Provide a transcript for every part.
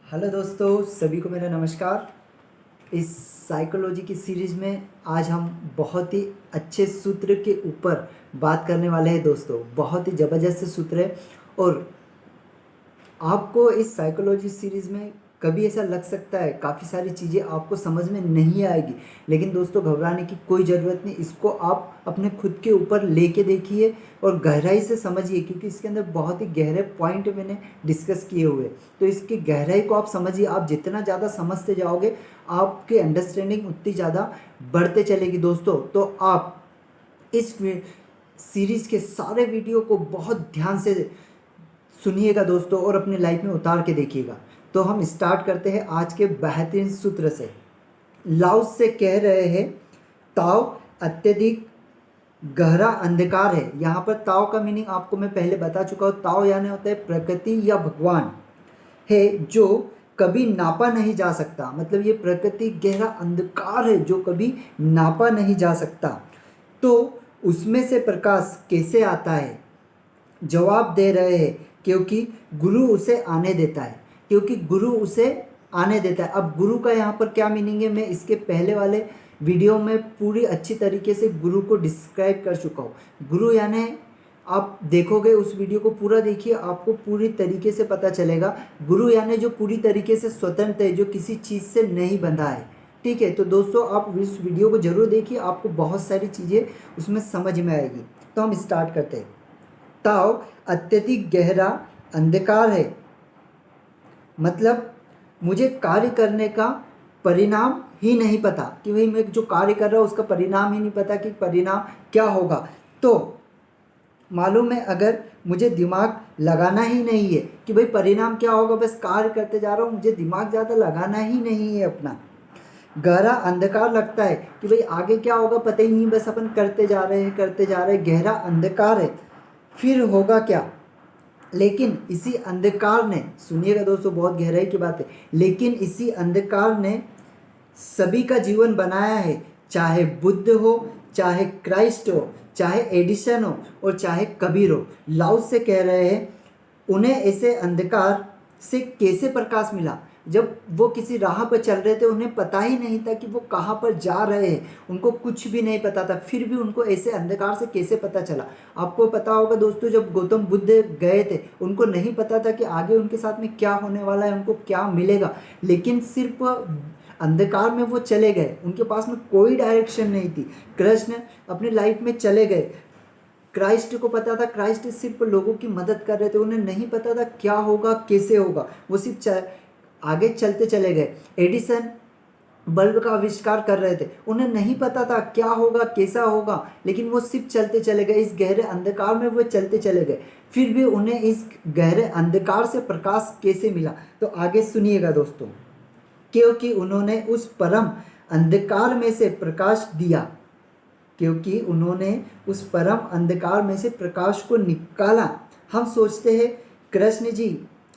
Hello दोस्तों, सभी को मेरा नमस्कार। इस साइकोलॉजी की सीरीज़ में आज हम बहुत ही अच्छे सूत्र के ऊपर बात करने वाले हैं दोस्तों। बहुत ही ज़बरदस्त सूत्र है और आपको इस साइकोलॉजी सीरीज़ में कभी ऐसा लग सकता है काफ़ी सारी चीज़ें आपको समझ में नहीं आएगी, लेकिन दोस्तों घबराने की कोई ज़रूरत नहीं। इसको आप अपने खुद के ऊपर लेके देखिए और गहराई से समझिए, क्योंकि इसके अंदर बहुत ही गहरे पॉइंट मैंने डिस्कस किए हुए। तो इसकी गहराई को आप समझिए। आप जितना ज़्यादा समझते जाओगे आपकी अंडरस्टैंडिंग उतनी ज़्यादा बढ़ते चलेगी दोस्तों। तो आप इस सीरीज़ के सारे वीडियो को बहुत ध्यान से सुनिएगा दोस्तों और अपनी लाइफ में उतार के देखिएगा। तो हम स्टार्ट करते हैं आज के बेहतरीन सूत्र से। लाउस से कह रहे हैं, ताव अत्यधिक गहरा अंधकार है। यहाँ पर ताव का मीनिंग आपको मैं पहले बता चुका हूँ। ताव यानी होता है प्रकृति या भगवान है, जो कभी नापा नहीं जा सकता। मतलब ये प्रकृति गहरा अंधकार है जो कभी नापा नहीं जा सकता। तो उसमें से प्रकाश कैसे आता है? जवाब दे रहे हैं, क्योंकि गुरु उसे आने देता है। क्योंकि गुरु उसे आने देता है। अब गुरु का यहाँ पर क्या मीनिंग है, मैं इसके पहले वाले वीडियो में पूरी अच्छी तरीके से गुरु को डिस्क्राइब कर चुका हूँ। गुरु यानी, आप देखोगे उस वीडियो को पूरा देखिए, आपको पूरी तरीके से पता चलेगा। गुरु यानी जो पूरी तरीके से स्वतंत्र है, जो किसी चीज़ से नहीं बंधा है। ठीक है, तो दोस्तों आप इस वीडियो को ज़रूर देखिए, आपको बहुत सारी चीज़ें उसमें समझ में आएगी। तो हम स्टार्ट करते हैं। ताव अत्यधिक गहरा अंधकार है, मतलब मुझे कार्य करने का परिणाम ही नहीं पता कि भाई मैं जो कार्य कर रहा हूँ उसका परिणाम ही नहीं पता कि परिणाम क्या होगा। तो मालूम है, अगर मुझे दिमाग लगाना ही नहीं है कि भाई परिणाम क्या होगा, बस कार्य करते जा रहा हूँ, मुझे दिमाग ज़्यादा लगाना ही नहीं है अपना। गहरा अंधकार लगता है कि भाई आगे क्या होगा पता ही नहीं, बस अपन करते जा रहे हैं करते जा रहे हैं, गहरा अंधकार है। फिर होगा क्या? लेकिन इसी अंधकार ने, सुनिएगा दोस्तों बहुत गहराई की बात है, लेकिन इसी अंधकार ने सभी का जीवन बनाया है। चाहे बुद्ध हो, चाहे क्राइस्ट हो, चाहे एडिसन हो और चाहे कबीर हो। लाउस से कह रहे हैं, उन्हें ऐसे अंधकार से कैसे प्रकाश मिला? जब वो किसी राह पर चल रहे थे, उन्हें पता ही नहीं था कि वो कहाँ पर जा रहे हैं, उनको कुछ भी नहीं पता था, फिर भी उनको ऐसे अंधकार से कैसे पता चला? आपको पता होगा दोस्तों, जब गौतम बुद्ध गए थे, उनको नहीं पता था कि आगे उनके साथ में क्या होने वाला है, उनको क्या मिलेगा, लेकिन सिर्फ अंधकार में वो चले गए। उनके पास में कोई डायरेक्शन नहीं थी। कृष्ण अपनी लाइफ में चले गए। क्राइस्ट को पता था, क्राइस्ट सिर्फ लोगों की मदद कर रहे थे, उन्हें नहीं पता था क्या होगा कैसे होगा, वो सिर्फ आगे चलते चले गए। एडिसन बल्ब का आविष्कार कर रहे थे, उन्हें नहीं पता था क्या होगा कैसा होगा, लेकिन वो सिर्फ चलते चले गए। इस गहरे अंधकार में वो चलते चले गए, फिर भी उन्हें इस गहरे अंधकार से प्रकाश कैसे मिला? तो आगे सुनिएगा दोस्तों। क्योंकि उन्होंने उस परम अंधकार में से प्रकाश दिया। क्योंकि उन्होंने उस परम अंधकार में से प्रकाश को निकाला। हम सोचते हैं कृष्ण जी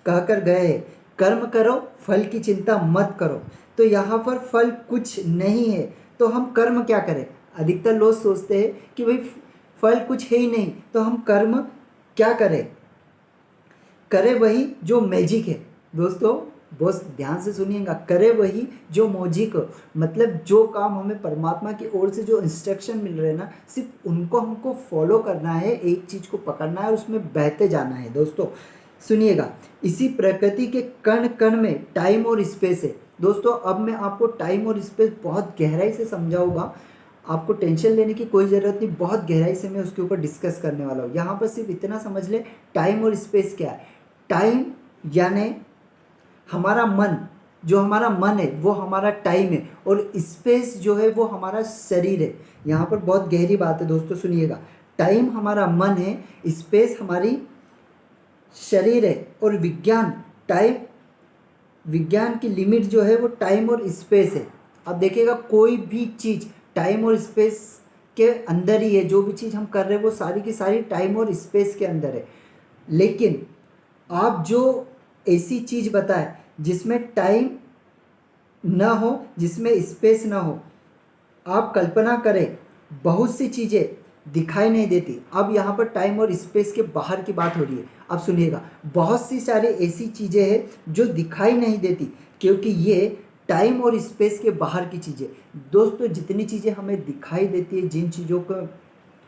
कहकर गए हैं, कर्म करो फल की चिंता मत करो। तो यहाँ पर फल कुछ नहीं है, तो हम कर्म क्या करें? अधिकतर लोग सोचते हैं कि भाई फल कुछ है ही नहीं, तो हम कर्म क्या करें? करे वही जो मैजिक है। दोस्तों बहुत ध्यान से सुनिएगा, करे वही जो मैजिक हो। मतलब जो काम हमें परमात्मा की ओर से जो इंस्ट्रक्शन मिल रहे हैं ना, सिर्फ उनको हमको फॉलो करना है, एक चीज़ को पकड़ना है, उसमें बहते जाना है। दोस्तों सुनिएगा, इसी प्रकृति के कण कण में टाइम और स्पेस है। दोस्तों अब मैं आपको टाइम और स्पेस बहुत गहराई से समझाऊंगा, आपको टेंशन लेने की कोई ज़रूरत नहीं, बहुत गहराई से मैं उसके ऊपर डिस्कस करने वाला हूँ। यहाँ पर सिर्फ इतना समझ ले, टाइम और स्पेस क्या है। टाइम यानी हमारा मन, जो हमारा मन है वो हमारा टाइम है, और स्पेस जो है वो हमारा शरीर है। यहाँ पर बहुत गहरी बात है दोस्तों, सुनिएगा। टाइम हमारा मन है, स्पेस हमारी शरीर है, और विज्ञान टाइम, विज्ञान की लिमिट जो है वो टाइम और स्पेस है। अब देखिएगा, कोई भी चीज़ टाइम और स्पेस के अंदर ही है। जो भी चीज़ हम कर रहे हैं वो सारी की सारी टाइम और स्पेस के अंदर है। लेकिन आप जो ऐसी चीज़ बताए जिसमें टाइम ना हो, जिसमें स्पेस ना हो, आप कल्पना करें बहुत सी चीज़ें दिखाई नहीं देती। अब यहाँ पर टाइम और स्पेस के बाहर की बात हो रही है। अब सुनिएगा, बहुत सी सारी ऐसी चीज़ें हैं जो दिखाई नहीं देती, क्योंकि ये टाइम और स्पेस के बाहर की चीज़ें। दोस्तों, जितनी चीज़ें हमें दिखाई देती है, जिन चीज़ों को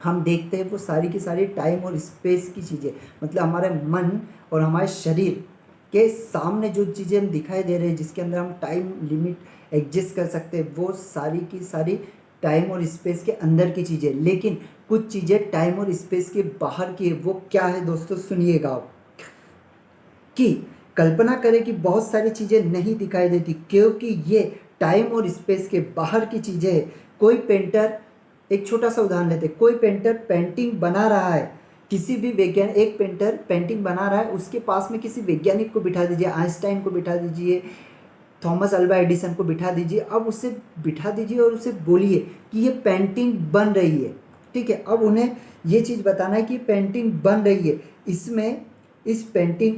हम देखते हैं, वो सारी की सारी टाइम और स्पेस की चीज़ें, मतलब हमारे मन और हमारे शरीर के सामने जो चीज़ें हम दिखाई दे रहे हैं, जिसके अंदर हम टाइम लिमिट एडजस्ट कर सकते हैं, वो सारी की सारी टाइम और स्पेस के अंदर की चीज़ें। लेकिन कुछ चीज़ें टाइम और स्पेस के बाहर की है। वो क्या है दोस्तों? सुनिएगा आप, कि कल्पना करें कि बहुत सारी चीज़ें नहीं दिखाई देती, क्योंकि ये टाइम और स्पेस के बाहर की चीज़ें हैं। कोई पेंटर, एक छोटा सा उदाहरण लेते हैं, कोई पेंटर पेंटिंग बना रहा है, किसी भी वैज्ञानिक, एक पेंटर पेंटिंग बना रहा है, उसके पास में किसी वैज्ञानिक को बिठा दीजिए, आइंस्टाइन को बिठा दीजिए, थॉमस अल्वा एडिसन को बिठा दीजिए। अब उसे बिठा दीजिए और उसे बोलिए कि ये पेंटिंग बन रही है, ठीक है। अब उन्हें ये चीज़ बताना है कि पेंटिंग बन रही है। इसमें, इस पेंटिंग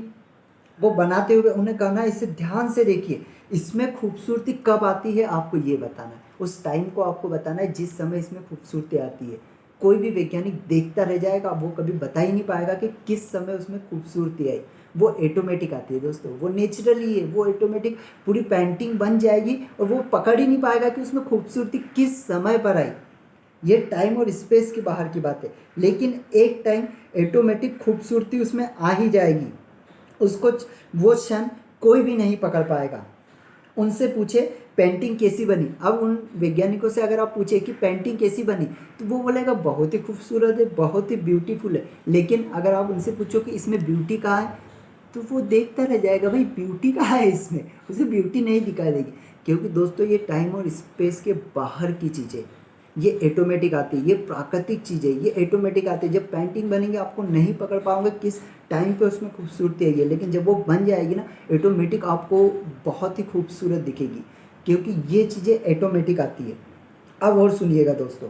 को बनाते हुए उन्हें कहना है इसे ध्यान से देखिए, इसमें खूबसूरती कब आती है आपको ये बताना है। उस टाइम को आपको बताना है जिस समय इसमें खूबसूरती आती है। कोई भी वैज्ञानिक देखता रह जाएगा, वो कभी बता ही नहीं पाएगा कि किस समय उसमें खूबसूरती आई। वो ऑटोमेटिक आती है दोस्तों, वो नेचुरली है, वो ऑटोमेटिक पूरी पेंटिंग बन जाएगी और वो पकड़ ही नहीं पाएगा कि उसमें खूबसूरती किस समय पर आई। ये टाइम और स्पेस के बाहर की बात है। लेकिन एक टाइम ऑटोमेटिक खूबसूरती उसमें आ ही जाएगी, उसको वो क्षण कोई भी नहीं पकड़ पाएगा। उनसे पूछे पेंटिंग कैसी बनी। अब उन वैज्ञानिकों से अगर आप पूछे कि पेंटिंग कैसी बनी, तो वो बोलेगा बहुत ही खूबसूरत है, बहुत ही ब्यूटीफुल है। लेकिन अगर आप उनसे पूछो कि इसमें ब्यूटी कहाँ है, तो वो देखता रह जाएगा, भाई ब्यूटी कहाँ है इसमें, उसे ब्यूटी नहीं दिखाई देगी। क्योंकि दोस्तों, ये टाइम और स्पेस के बाहर की चीज़ें, ये ऑटोमेटिक आती है, ये प्राकृतिक चीज़ें, ये ऑटोमेटिक आती है। जब पेंटिंग बनेंगे आपको नहीं पकड़ पाओगे किस टाइम पे उसमें खूबसूरती आई है, लेकिन जब वो बन जाएगी ना, ऑटोमेटिक आपको बहुत ही खूबसूरत दिखेगी, क्योंकि ये चीज़ें ऑटोमेटिक आती है। अब और सुनिएगा दोस्तों,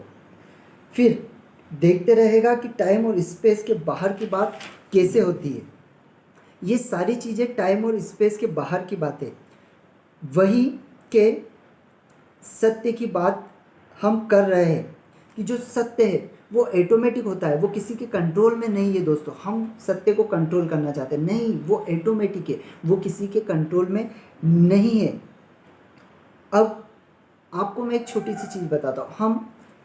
फिर देखते रहेगा कि टाइम और स्पेस के बाहर की बात कैसे होती है। ये सारी चीज़ें टाइम और स्पेस के बाहर की बातें, वही के सत्य की बात हम कर रहे हैं, कि जो सत्य है वो ऑटोमेटिक होता है, वो किसी के कंट्रोल में नहीं है दोस्तों। हम सत्य को कंट्रोल करना चाहते हैं, नहीं, वो ऑटोमेटिक है, वो किसी के कंट्रोल में नहीं है। अब आपको मैं एक छोटी सी चीज़ बताता हूँ। हम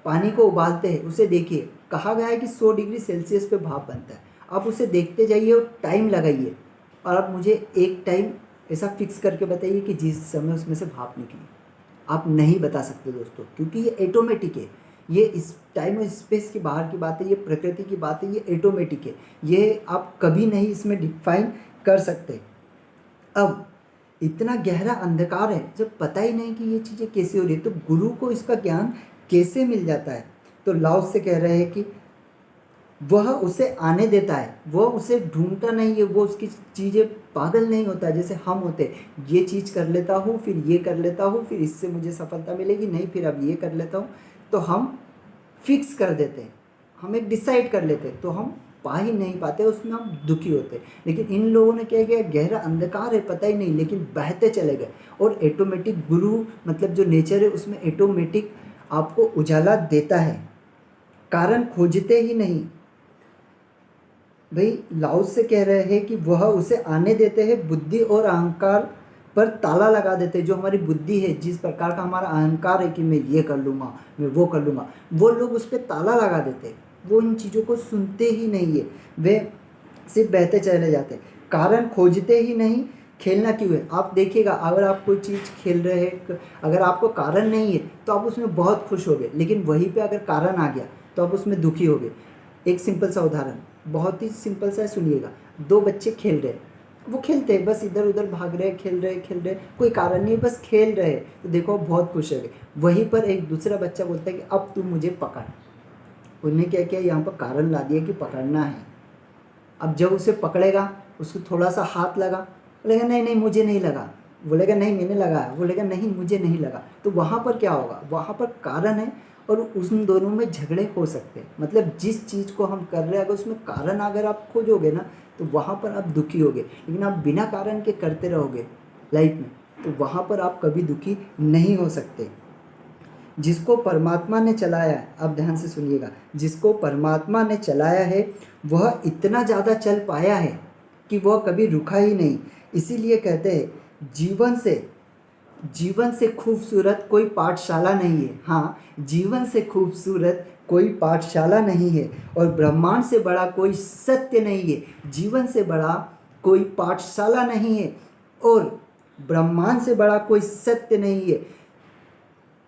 पानी को उबालते हैं, उसे देखिए, कहा गया है कि 100 डिग्री सेल्सियस पे भाप बनता है। आप उसे देखते जाइए और टाइम लगाइए, और आप मुझे एक टाइम ऐसा फिक्स करके बताइए कि जिस समय उसमें से भाप निकली। आप नहीं बता सकते दोस्तों, क्योंकि ये ऑटोमेटिक है। ये इस टाइम और स्पेस के बाहर की बात है, ये प्रकृति की बात है, ये ऑटोमेटिक है। ये आप कभी नहीं इसमें डिफाइन कर सकते। अब इतना गहरा अंधकार है, जब पता ही नहीं कि ये चीज़ें कैसे हो रही है, तो गुरु को इसका ज्ञान कैसे मिल जाता है? तो लाओ से कह रहे हैं कि वह उसे आने देता है, वह उसे ढूंढता नहीं है, वो उसकी चीज़ें पागल नहीं होता जैसे हम होते। ये चीज़ कर लेता हूँ, फिर ये कर लेता हूँ, फिर इससे मुझे सफलता मिलेगी, नहीं फिर अब ये कर लेता हूँ। तो हम फिक्स कर देते हैं, हम एक डिसाइड कर लेते हैं, तो हम पा ही नहीं पाते, उसमें हम दुखी होते हैं। लेकिन इन लोगों ने क्या किया, गहरा अंधकार है, पता ही नहीं, लेकिन बहते चले गए। और ऑटोमेटिक गुरु, मतलब जो नेचर है, उसमें ऑटोमेटिक आपको उजाला देता है, कारण खोजते ही नहीं। भाई लाओ से कह रहे हैं कि वह उसे आने देते हैं, बुद्धि और अहंकार पर ताला लगा देते हैं। जो हमारी बुद्धि है, जिस प्रकार का हमारा अहंकार है कि मैं ये कर लूँगा, मैं वो कर लूँगा, वो लोग उस पर ताला लगा देते हैं। वो इन चीज़ों को सुनते ही नहीं है, वे सिर्फ बहते चले जाते हैं, कारण खोजते ही नहीं। खेलना क्यों है? आप देखिएगा, अगर आप कोई चीज़ खेल रहे हैं, अगर आपको कारण नहीं है तो आप उसमें बहुत खुश हो गए, लेकिन वहीं पे अगर कारण आ गया तो आप उसमें दुखी हो गए। एक सिंपल सा उदाहरण, बहुत ही सिंपल सा है, सुनिएगा। दो बच्चे खेल रहे हैं, वो खेलते हैं, बस इधर उधर भाग रहे हैं, खेल रहे, कोई कारण नहीं है, बस खेल रहे हैं, तो देखो बहुत खुश हो गए। वहीं पर एक दूसरा बच्चा बोलता है कि अब तू मुझे पकड़। उन्हें क्या किया, यहाँ पर कारण ला दिया कि पकड़ना है। अब जब उसे पकड़ेगा, उसको थोड़ा सा हाथ लगा, बोलेगा नहीं नहीं मुझे नहीं लगा, बोलेगा नहीं मैंने लगाया, बोलेगा नहीं मुझे नहीं लगा। तो वहाँ पर क्या होगा, वहाँ पर कारण है, और उन दोनों में झगड़े हो सकते हैं। मतलब जिस चीज़ को हम कर रहे हैं, अगर उसमें कारण अगर आप खोजोगे ना, तो वहाँ पर आप दुखी होगे। लेकिन आप बिना कारण के करते रहोगे लाइफ में, तो वहाँ पर आप कभी दुखी नहीं हो सकते। जिसको परमात्मा ने चलाया है, अब ध्यान से सुनिएगा, जिसको परमात्मा ने चलाया है वह इतना ज़्यादा चल पाया है कि वह कभी रुका ही नहीं। इसीलिए कहते हैं जीवन से खूबसूरत कोई पाठशाला नहीं है। हाँ, जीवन से खूबसूरत कोई पाठशाला नहीं है और ब्रह्मांड से बड़ा कोई सत्य नहीं है। जीवन से बड़ा कोई पाठशाला नहीं है और ब्रह्मांड से बड़ा कोई सत्य नहीं है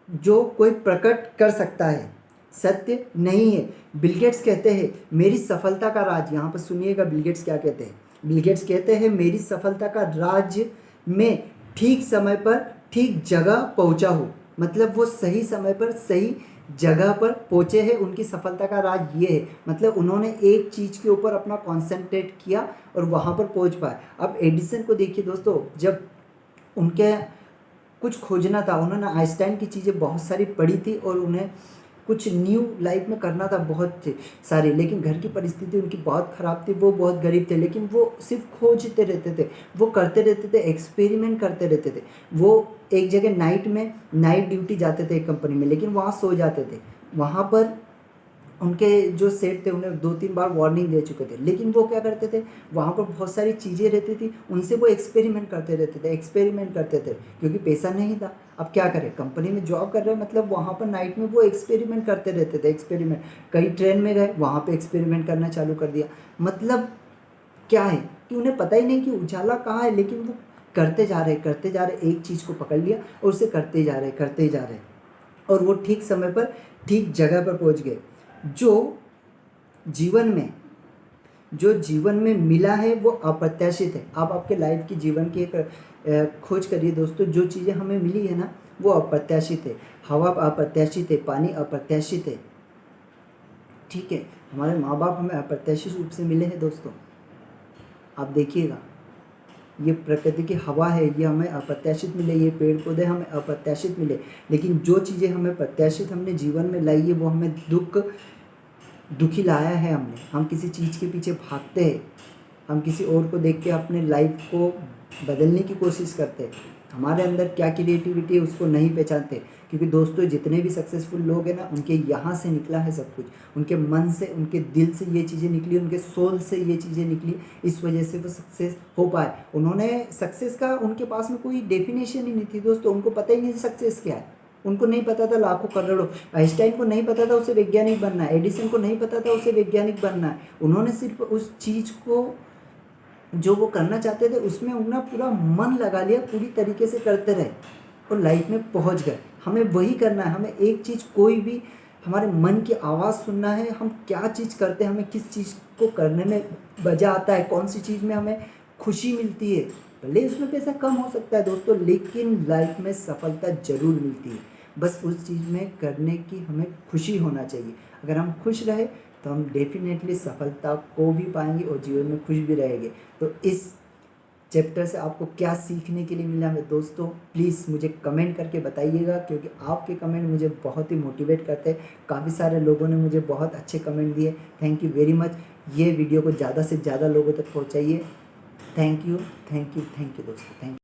जो कोई प्रकट कर सकता है। सत्य नहीं है। बिल गेट्स कहते हैं मेरी सफलता का राज, यहाँ पर सुनिएगा बिल गेट्स क्या कहते हैं। बिल गेट्स कहते हैं मेरी सफलता का राज में ठीक समय पर ठीक जगह पहुंचा हूँ। मतलब वो सही समय पर सही जगह पर पहुँचे हैं। उनकी सफलता का राज ये है, मतलब उन्होंने एक चीज़ के ऊपर अपना कॉन्सेंट्रेट किया और वहाँ पर पहुँच पाए। अब एडिसन को देखिए दोस्तों, जब उनके कुछ खोजना था, उन्होंने आइंस्टाइन की चीज़ें बहुत सारी पढ़ी थी और उन्हें कुछ न्यू लाइफ में करना था बहुत थे सारे, लेकिन घर की परिस्थिति उनकी बहुत ख़राब थी, वो बहुत गरीब थे, लेकिन वो सिर्फ खोजते रहते थे, वो करते रहते थे, एक्सपेरिमेंट करते रहते थे। वो एक जगह नाइट में नाइट ड्यूटी जाते थे एक कंपनी में, लेकिन वहाँ सो जाते थे। वहाँ पर उनके जो सेठ थे उन्हें 2-3 बार वार्निंग दे चुके थे, लेकिन वो क्या करते थे, वहाँ पर बहुत सारी चीज़ें रहती थी, उनसे वो एक्सपेरिमेंट करते रहते थे क्योंकि पैसा नहीं था। अब क्या करें, कंपनी में जॉब कर रहे हैं, मतलब वहाँ पर नाइट में वो एक्सपेरिमेंट करते रहते थे। एक्सपेरिमेंट, कहीं ट्रेन में गए वहाँ पे एक्सपेरिमेंट करना चालू कर दिया। मतलब क्या है कि उन्हें पता ही नहीं कि उजाला कहाँ है, लेकिन वो करते जा रहे, एक चीज़ को पकड़ लिया और उसे करते जा रहे और वो ठीक समय पर ठीक जगह पर पहुँच गए। जो जीवन में मिला है वो अप्रत्याशित है। आप आपके लाइफ की जीवन की एक खोज करिए दोस्तों, जो चीज़ें हमें मिली है ना वो अप्रत्याशित है। हवा अप्रत्याशित है, पानी अप्रत्याशित है, ठीक है। हमारे माँ बाप हमें अप्रत्याशित रूप से मिले हैं दोस्तों। आप देखिएगा, ये प्रकृति की हवा है, ये हमें अप्रत्याशित मिले, ये पेड़ पौधे हमें अप्रत्याशित मिले, लेकिन जो चीज़ें हमें प्रत्याशित हमने जीवन में लाई है वो हमें दुखी लाया है। हम किसी चीज़ के पीछे भागते हैं, हम किसी और को देख के अपने लाइफ को बदलने की कोशिश करते हैं। हमारे अंदर क्या क्रिएटिविटी है उसको नहीं पहचानते, क्योंकि दोस्तों जितने भी सक्सेसफुल लोग हैं ना, उनके यहाँ से निकला है सब कुछ, उनके मन से, उनके दिल से ये चीज़ें निकली, उनके सोल से ये चीज़ें निकली, इस वजह से वो सक्सेस हो पाए। उन्होंने सक्सेस का, उनके पास में कोई डेफिनेशन ही नहीं थी दोस्तों, उनको पता ही नहीं सक्सेस क्या है। उनको नहीं पता था लाखों करोड़ों, आइंस्टाइन को नहीं पता था उसे वैज्ञानिक बनना है, एडिसन को नहीं पता था उसे वैज्ञानिक बनना है। उन्होंने सिर्फ उस चीज़ को जो वो करना चाहते थे उसमें उन्होंने पूरा मन लगा लिया, पूरी तरीके से करते रहे और लाइफ में पहुंच गए। हमें वही करना है, हमें एक चीज़, कोई भी हमारे मन की आवाज़ सुनना है, हम क्या चीज़ करते हैं, हमें किस चीज़ को करने में मज़ा आता है, कौन सी चीज़ में हमें खुशी मिलती है। भले उसमें पैसा कम हो सकता है दोस्तों, लेकिन लाइफ में सफलता ज़रूर मिलती है। बस उस चीज़ में करने की हमें खुशी होना चाहिए। अगर हम खुश रहे तो हम डेफिनेटली सफलता को भी पाएंगे और जीवन में खुश भी रहेंगे। तो इस चैप्टर से आपको क्या सीखने के लिए मिला है दोस्तों, प्लीज़ मुझे कमेंट करके बताइएगा, क्योंकि आपके कमेंट मुझे बहुत ही मोटिवेट करते हैं। काफ़ी सारे लोगों ने मुझे बहुत अच्छे कमेंट दिए, थैंक यू वेरी मच। ये वीडियो को ज़्यादा से ज़्यादा लोगों तक पहुँचाइए। थैंक यू दोस्तों, थैंक यू।